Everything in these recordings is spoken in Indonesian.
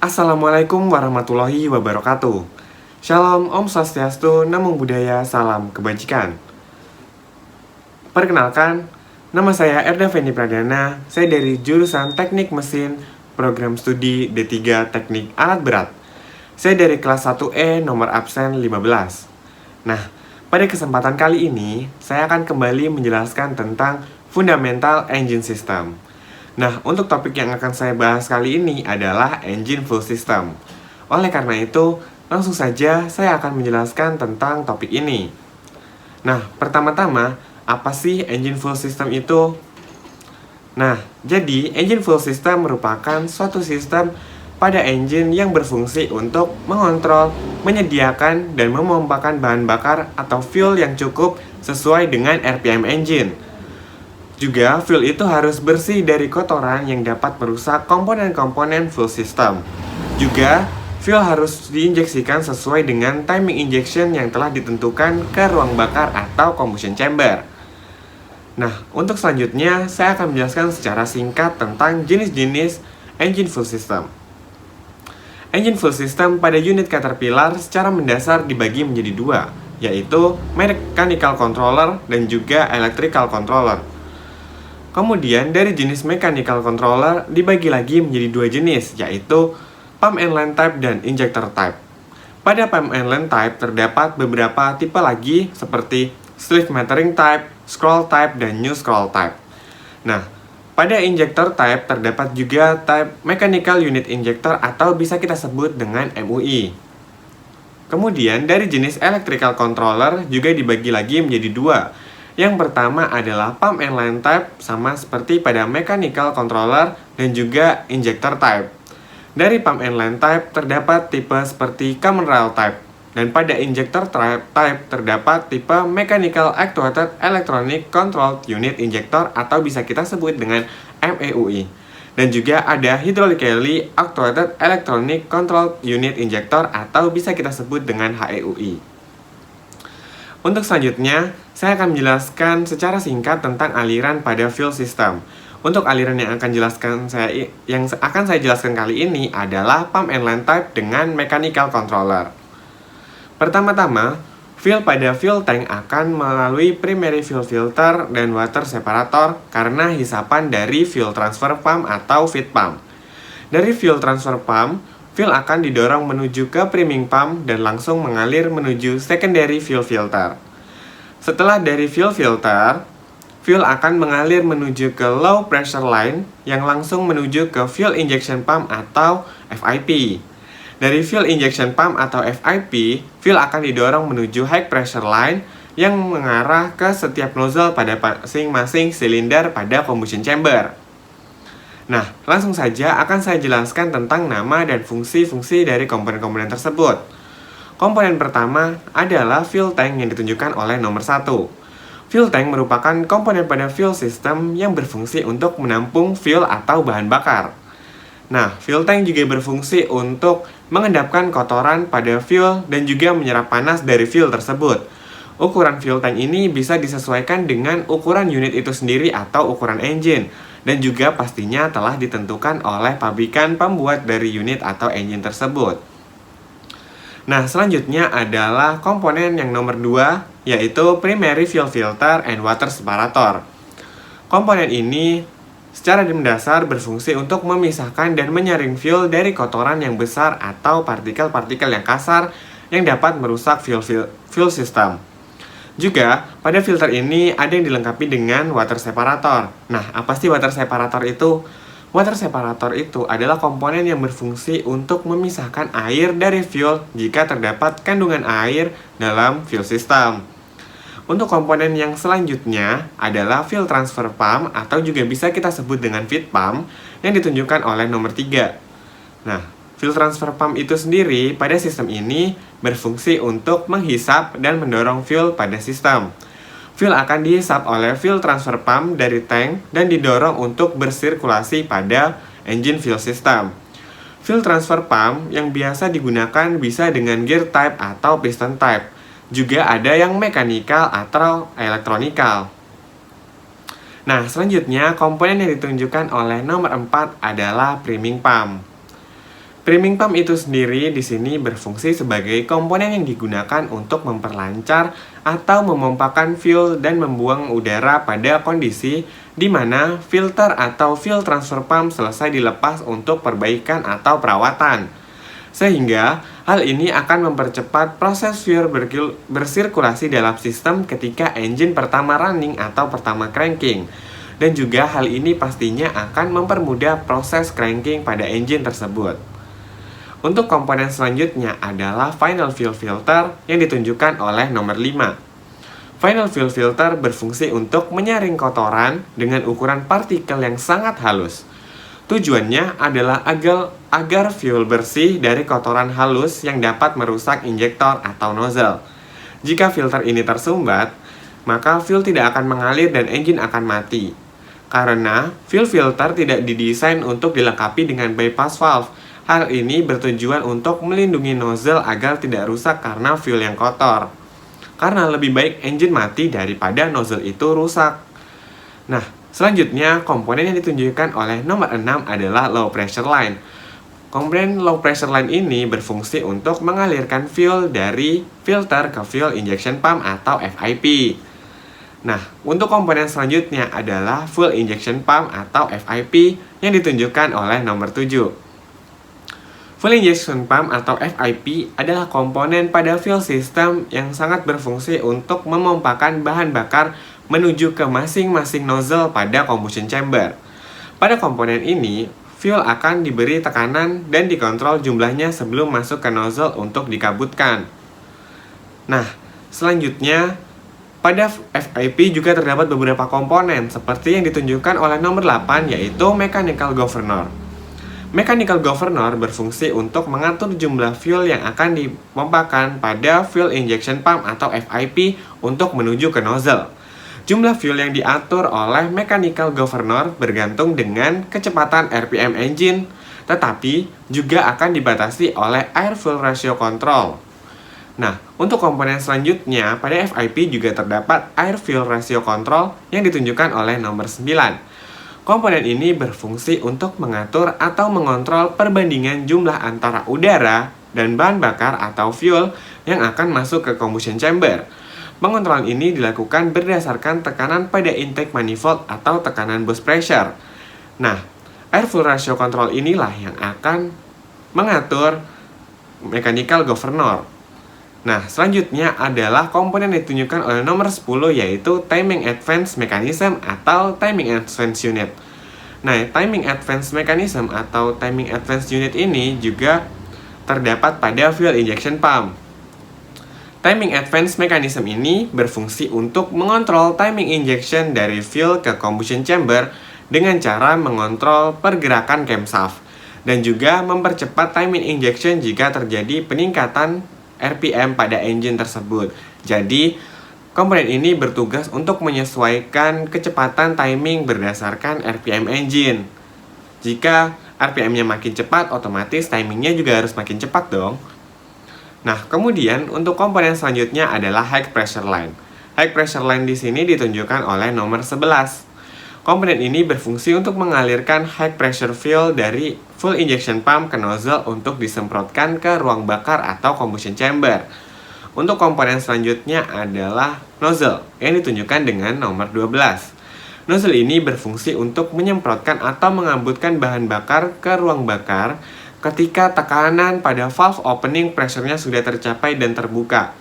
Assalamualaikum warahmatullahi wabarakatuh. Shalom, Om Swastiastu, Namo Buddhaya, Salam Kebajikan. Perkenalkan, nama saya Erda Fendi Pradana. Saya dari jurusan Teknik Mesin, Program Studi D3 Teknik Alat Berat. Saya dari kelas 1E, nomor absen 15. Nah, pada kesempatan kali ini, saya akan kembali menjelaskan tentang fundamental engine system. Nah, untuk topik yang akan saya bahas kali ini adalah engine fuel system. Oleh karena itu, langsung saja saya akan menjelaskan tentang topik ini. Nah, pertama-tama, apa sih engine fuel system itu? Nah, jadi engine fuel system merupakan suatu sistem pada engine yang berfungsi untuk mengontrol, menyediakan, dan memompakan bahan bakar atau fuel yang cukup sesuai dengan RPM engine. Juga, fuel itu harus bersih dari kotoran yang dapat merusak komponen-komponen fuel system. Juga, fuel harus diinjeksikan sesuai dengan timing injection yang telah ditentukan ke ruang bakar atau combustion chamber. Nah, untuk selanjutnya, saya akan menjelaskan secara singkat tentang jenis-jenis engine fuel system. Engine fuel system pada unit Caterpillar secara mendasar dibagi menjadi dua, yaitu mechanical controller dan juga electrical controller. Kemudian dari jenis mechanical controller dibagi lagi menjadi dua jenis, yaitu pump and line type dan injector type. Pada pump and line type terdapat beberapa tipe lagi seperti sleeve metering type, scroll type, dan new scroll type. Nah, pada injector type terdapat juga type mechanical unit injector atau bisa kita sebut dengan MUI. Kemudian dari jenis electrical controller juga dibagi lagi menjadi dua. Yang pertama adalah pump and line type, sama seperti pada mechanical controller dan juga injector type. Dari pump and line type terdapat tipe seperti common rail type, dan pada injector type terdapat tipe mechanical actuated electronic controlled unit injector atau bisa kita sebut dengan MEUI. Dan juga ada hydraulically actuated electronic controlled unit injector atau bisa kita sebut dengan HEUI. Untuk selanjutnya, saya akan menjelaskan secara singkat tentang aliran pada fuel system. Untuk aliran yang akan saya jelaskan kali ini adalah pump and line type dengan mechanical controller. Pertama-tama, fuel pada fuel tank akan melalui primary fuel filter dan water separator karena hisapan dari fuel transfer pump atau feed pump. Dari fuel transfer pump, fuel akan didorong menuju ke priming pump dan langsung mengalir menuju secondary fuel filter. Setelah dari fuel filter, fuel akan mengalir menuju ke low pressure line yang langsung menuju ke fuel injection pump atau FIP. Dari fuel injection pump atau FIP, fuel akan didorong menuju high pressure line yang mengarah ke setiap nozzle pada masing-masing silinder pada combustion chamber. Nah, langsung saja akan saya jelaskan tentang nama dan fungsi-fungsi dari komponen-komponen tersebut. Komponen pertama adalah fuel tank yang ditunjukkan oleh nomor 1. Fuel tank merupakan komponen pada fuel system yang berfungsi untuk menampung fuel atau bahan bakar. Nah, fuel tank juga berfungsi untuk mengendapkan kotoran pada fuel dan juga menyerap panas dari fuel tersebut. Ukuran fuel tank ini bisa disesuaikan dengan ukuran unit itu sendiri atau ukuran engine, dan juga pastinya telah ditentukan oleh pabrikan pembuat dari unit atau engine tersebut. Nah, selanjutnya adalah komponen yang nomor 2, yaitu primary fuel filter and water separator. Komponen ini secara mendasar berfungsi untuk memisahkan dan menyaring fuel dari kotoran yang besar atau partikel-partikel yang kasar yang dapat merusak fuel system. Juga, pada filter ini ada yang dilengkapi dengan water separator. Nah, apa sih water separator itu? Water separator itu adalah komponen yang berfungsi untuk memisahkan air dari fuel jika terdapat kandungan air dalam fuel system. Untuk komponen yang selanjutnya adalah fuel transfer pump atau juga bisa kita sebut dengan feed pump yang ditunjukkan oleh nomor 3. Nah, fuel transfer pump itu sendiri pada sistem ini berfungsi untuk menghisap dan mendorong fuel pada sistem. Fuel akan dihisap oleh fuel transfer pump dari tank dan didorong untuk bersirkulasi pada engine fuel system. Fuel transfer pump yang biasa digunakan bisa dengan gear type atau piston type. Juga ada yang mechanical atau electronical. Nah, selanjutnya komponen yang ditunjukkan oleh nomor 4 adalah priming pump. Priming pump itu sendiri di sini berfungsi sebagai komponen yang digunakan untuk memperlancar atau memompakan fuel dan membuang udara pada kondisi di mana filter atau fuel transfer pump selesai dilepas untuk perbaikan atau perawatan. Sehingga hal ini akan mempercepat proses fuel bersirkulasi dalam sistem ketika engine pertama running atau pertama cranking. Dan juga hal ini pastinya akan mempermudah proses cranking pada engine tersebut. Untuk komponen selanjutnya adalah final fuel filter yang ditunjukkan oleh nomor 5. Final fuel filter berfungsi untuk menyaring kotoran dengan ukuran partikel yang sangat halus. Tujuannya adalah agar fuel bersih dari kotoran halus yang dapat merusak injektor atau nozzle. Jika filter ini tersumbat, maka fuel tidak akan mengalir dan engine akan mati. Karena fuel filter tidak didesain untuk dilengkapi dengan bypass valve. Hal ini bertujuan untuk melindungi nozzle agar tidak rusak karena fuel yang kotor. Karena lebih baik engine mati daripada nozzle itu rusak. Nah, selanjutnya komponen yang ditunjukkan oleh nomor 6 adalah low pressure line. Komponen low pressure line ini berfungsi untuk mengalirkan fuel dari filter ke fuel injection pump atau FIP. Nah, untuk komponen selanjutnya adalah fuel injection pump atau FIP yang ditunjukkan oleh nomor 7. Fuel injection pump atau FIP adalah komponen pada fuel system yang sangat berfungsi untuk memompakan bahan bakar menuju ke masing-masing nozzle pada combustion chamber. Pada komponen ini, fuel akan diberi tekanan dan dikontrol jumlahnya sebelum masuk ke nozzle untuk dikabutkan. Nah, selanjutnya pada FIP juga terdapat beberapa komponen seperti yang ditunjukkan oleh nomor 8 yaitu mechanical governor. Mechanical governor berfungsi untuk mengatur jumlah fuel yang akan dipompakan pada fuel injection pump atau FIP untuk menuju ke nozzle. Jumlah fuel yang diatur oleh mechanical governor bergantung dengan kecepatan RPM engine, tetapi juga akan dibatasi oleh air fuel ratio control. Nah, untuk komponen selanjutnya, pada FIP juga terdapat air fuel ratio control yang ditunjukkan oleh nomor 9. Komponen ini berfungsi untuk mengatur atau mengontrol perbandingan jumlah antara udara dan bahan bakar atau fuel yang akan masuk ke combustion chamber. Pengontrolan ini dilakukan berdasarkan tekanan pada intake manifold atau tekanan burst pressure. Nah, air fuel ratio control inilah yang akan mengatur mechanical governor. Nah, selanjutnya adalah komponen yang ditunjukkan oleh nomor 10 yaitu timing advance mechanism atau timing advance unit. Nah, timing advance mechanism atau timing advance unit ini juga terdapat pada fuel injection pump. Timing advance mechanism ini berfungsi untuk mengontrol timing injection dari fuel ke combustion chamber dengan cara mengontrol pergerakan camshaft dan juga mempercepat timing injection jika terjadi peningkatan RPM pada engine tersebut. Jadi, komponen ini bertugas untuk menyesuaikan kecepatan timing berdasarkan RPM engine. Jika RPM-nya makin cepat, otomatis timingnya juga harus makin cepat dong. Nah, kemudian untuk komponen selanjutnya adalah high pressure line. High pressure line di sini ditunjukkan oleh nomor 11. Komponen ini berfungsi untuk mengalirkan high pressure fuel dari fuel injection pump ke nozzle untuk disemprotkan ke ruang bakar atau combustion chamber. Untuk komponen selanjutnya adalah nozzle yang ditunjukkan dengan nomor 12. Nozzle ini berfungsi untuk menyemprotkan atau mengambutkan bahan bakar ke ruang bakar ketika tekanan pada valve opening pressure-nya sudah tercapai dan terbuka.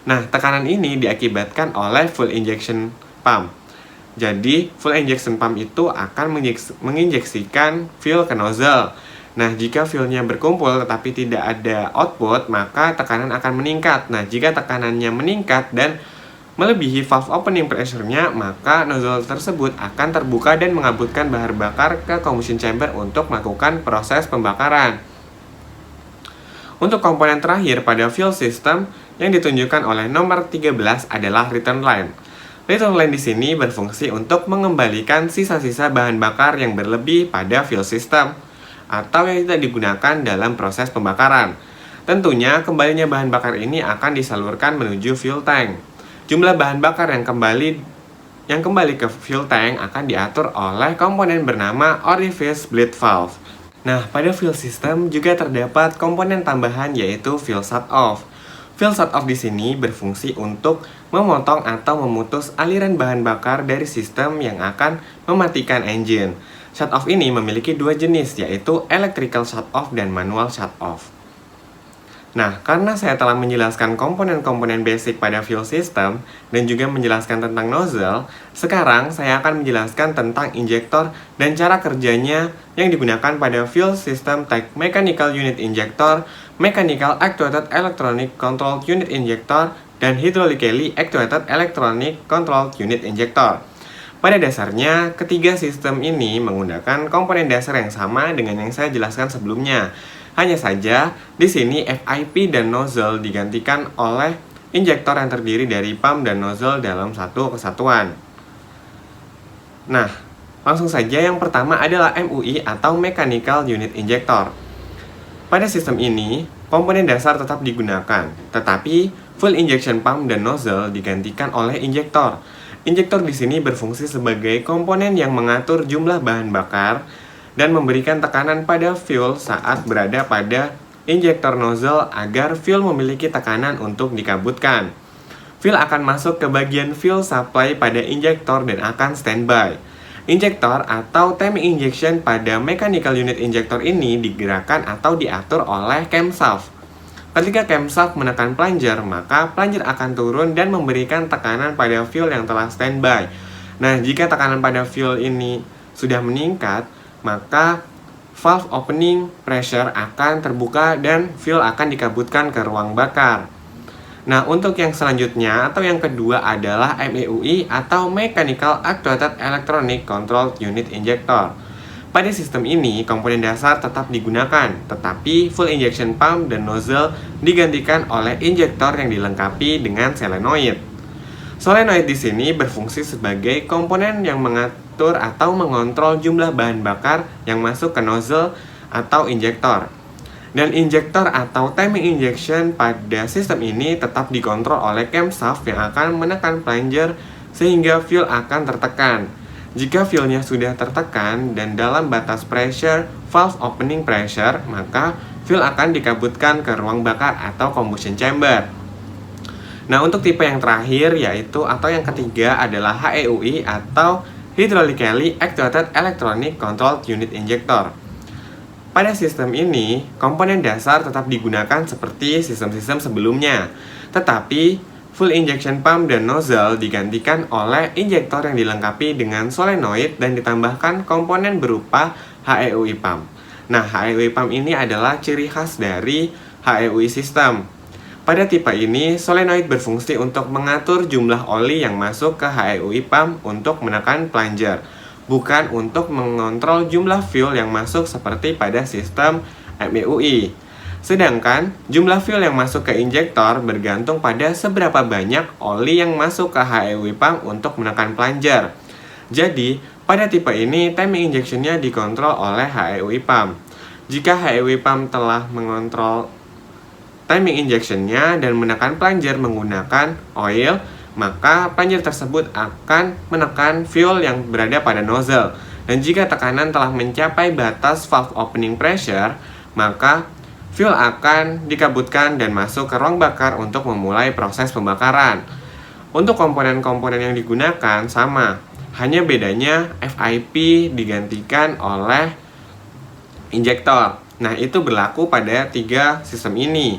Nah, tekanan ini diakibatkan oleh fuel injection pump. Jadi, fuel injection pump itu akan menginjeksikan fuel ke nozzle. Nah, jika fuelnya berkumpul tetapi tidak ada output, maka tekanan akan meningkat. Nah, jika tekanannya meningkat dan melebihi valve opening pressure-nya, maka nozzle tersebut akan terbuka dan mengabutkan bahan bakar ke combustion chamber untuk melakukan proses pembakaran. Untuk komponen terakhir pada fuel system yang ditunjukkan oleh nomor 13 adalah return line. Return line di sini berfungsi untuk mengembalikan sisa-sisa bahan bakar yang berlebih pada fuel system atau yang tidak digunakan dalam proses pembakaran. Tentunya kembalinya bahan bakar ini akan disalurkan menuju fuel tank. Jumlah bahan bakar yang kembali ke fuel tank akan diatur oleh komponen bernama orifice bleed valve. Nah, pada fuel system juga terdapat komponen tambahan yaitu fuel shut-off. Fuel shut-off di sini berfungsi untuk memotong atau memutus aliran bahan bakar dari sistem yang akan mematikan engine. Shut-off ini memiliki dua jenis, yaitu electrical shut-off dan manual shut-off. Nah, karena saya telah menjelaskan komponen-komponen basic pada fuel system dan juga menjelaskan tentang nozzle, sekarang saya akan menjelaskan tentang injektor dan cara kerjanya yang digunakan pada fuel system type mechanical unit injector, mechanical actuated electronic control unit injector, dan hydraulically actuated electronic control unit injector. Pada dasarnya, ketiga sistem ini menggunakan komponen dasar yang sama dengan yang saya jelaskan sebelumnya. Hanya saja, di sini FIP dan nozzle digantikan oleh injektor yang terdiri dari pump dan nozzle dalam satu kesatuan. Nah, langsung saja yang pertama adalah MUI atau Mechanical Unit Injector. Pada sistem ini, komponen dasar tetap digunakan, tetapi full injection pump dan nozzle digantikan oleh injektor. Injektor di sini berfungsi sebagai komponen yang mengatur jumlah bahan bakar dan memberikan tekanan pada fuel saat berada pada injektor nozzle agar fuel memiliki tekanan untuk dikabutkan. Fuel akan masuk ke bagian fuel supply pada injektor dan akan standby. Injektor atau timing injection pada mechanical unit injector ini digerakkan atau diatur oleh camshaft. Ketika camshaft menekan plunger, maka plunger akan turun dan memberikan tekanan pada fuel yang telah standby. Nah, jika tekanan pada fuel ini sudah meningkat, maka valve opening pressure akan terbuka dan fuel akan dikabutkan ke ruang bakar. Nah, untuk yang selanjutnya atau yang kedua adalah MEUI atau Mechanical Actuated Electronic Control Unit Injector. Pada sistem ini, komponen dasar tetap digunakan, tetapi full injection pump dan nozzle digantikan oleh injektor yang dilengkapi dengan solenoid. Solenoid di sini berfungsi sebagai komponen yang mengatur atau mengontrol jumlah bahan bakar yang masuk ke nozzle atau injektor. Dan injektor atau timing injection pada sistem ini tetap dikontrol oleh camshaft yang akan menekan plunger sehingga fuel akan tertekan. Jika fuelnya sudah tertekan dan dalam batas pressure valve opening pressure, maka fuel akan dikabutkan ke ruang bakar atau combustion chamber. Nah, untuk tipe yang terakhir yaitu atau yang ketiga adalah HEUI atau Hydraulically Actuated Electronic Control Unit Injector. Pada sistem ini, komponen dasar tetap digunakan seperti sistem-sistem sebelumnya, tetapi full injection pump dan nozzle digantikan oleh injektor yang dilengkapi dengan solenoid dan ditambahkan komponen berupa HEUI pump. Nah, HEUI pump ini adalah ciri khas dari HEUI system. Pada tipe ini, solenoid berfungsi untuk mengatur jumlah oli yang masuk ke HEUI pump untuk menekan plunger, bukan untuk mengontrol jumlah fuel yang masuk seperti pada sistem MEUI. Sedangkan, jumlah fuel yang masuk ke injektor bergantung pada seberapa banyak oli yang masuk ke HEUI pump untuk menekan plunger. Jadi, pada tipe ini, timing injection-nya dikontrol oleh HEUI pump. Jika HEUI pump telah mengontrol timing injection-nya dan menekan plunger menggunakan oil, maka plunger tersebut akan menekan fuel yang berada pada nozzle. Dan jika tekanan telah mencapai batas valve opening pressure, maka fuel akan dikabutkan dan masuk ke ruang bakar untuk memulai proses pembakaran. Untuk komponen-komponen yang digunakan sama, hanya bedanya FIP digantikan oleh injektor. Nah, itu berlaku pada tiga sistem ini,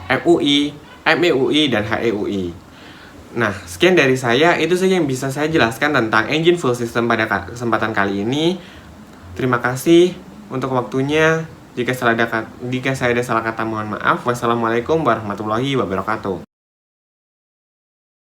MUI, MEUI, dan HEUI. Nah, sekian dari saya. Itu saja yang bisa saya jelaskan tentang engine fuel system pada kesempatan kali ini. Terima kasih untuk waktunya. Jika saya ada salah kata, mohon maaf. Wassalamualaikum warahmatullahi wabarakatuh.